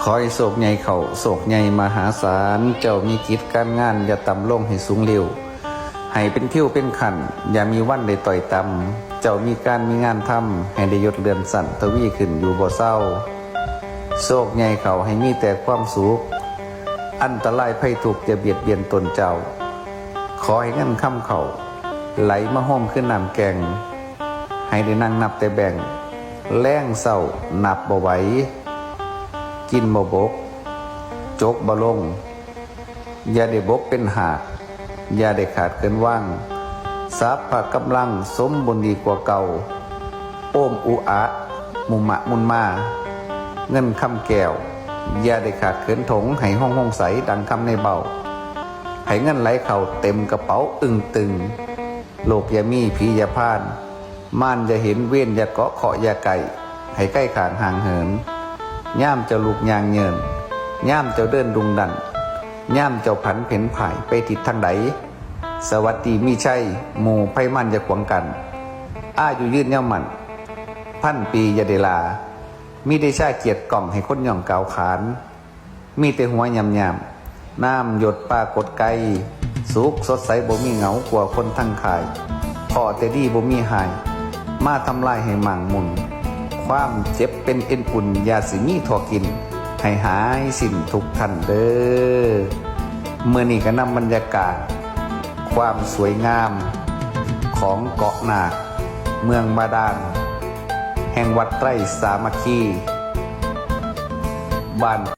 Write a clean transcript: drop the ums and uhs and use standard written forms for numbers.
ขอให้โศกใหญ่เขาโศกใหญ่มหาศาลเจ้ามีกิจการงานอย่าต่ำลงให้สูงเร็วให้เป็นคิ้วเป็นขันอย่ามีวันได้ต่อยต่ำเจ้ามีการมีงานทำให้ได้ยศเรือนสั่นทวีขึ้นอยู่บ่เศร้าโศกใหญ่เขาให้มีแต่ความสุขอันตรายภัยทุกข์อย่าเบียดเบียนตนเจ้าขอให้เงินค่ำเขาไหลมาห้อมขึ้นน้ำแกงให้ได้นั่งนับแต่แบ่งแล้งเศร้านับบ่ไหวกินบ่บกจกบ่ลงอย่าได้บกเป็นหากอย่าได้ขาดเกินว่างทรัพย์พกำลังสมบุญดีกว่าเก่าโอ้มอุอะมุมะมุนมาเงินคำแก้วอย่าได้ขาดเกินถงให้ห้องใสดังคำในเบาให้เงินไหลเข่าเต็มกระเป๋าอึ้งตึงโลกอย่ามีผีอย่าพานม่านอย่าเห็นเว้นอย่าเกาะเขาะอย่าไก่ให้ใกล้ขางห่างเหินย่ามเจ้าลูกยางเยินย่ามเจ้าเดินดุงดันย่ามเจ้าผันเพ่นผ่ายไปทิศทางใดสวัสดีมีชัยหมู่ไพมันอย่าขวางกันอายุยืนยาวมันพันปีอย่าเดลามีได้ชาเกียรติกล่อมให้คนย่องกาวขานมีแต่หัวยำยำน้ำหยดปลากดไกสุขสดใสบ่มีเหงากว่าคนทั้งขายพ่อแต่ดีบ่มีหายมาทำลายให้หมั่งมุนความเจ็บเป็นเอ็นปุ่นยาสิมีทอกินให้หายสิ้นทุกท่านเด้อเมื่อนี้ก็นำบรรยากาศความสวยงามของเกาะนาคเมืองบาดาลแห่งวัดไตรสามัคคีบ้าน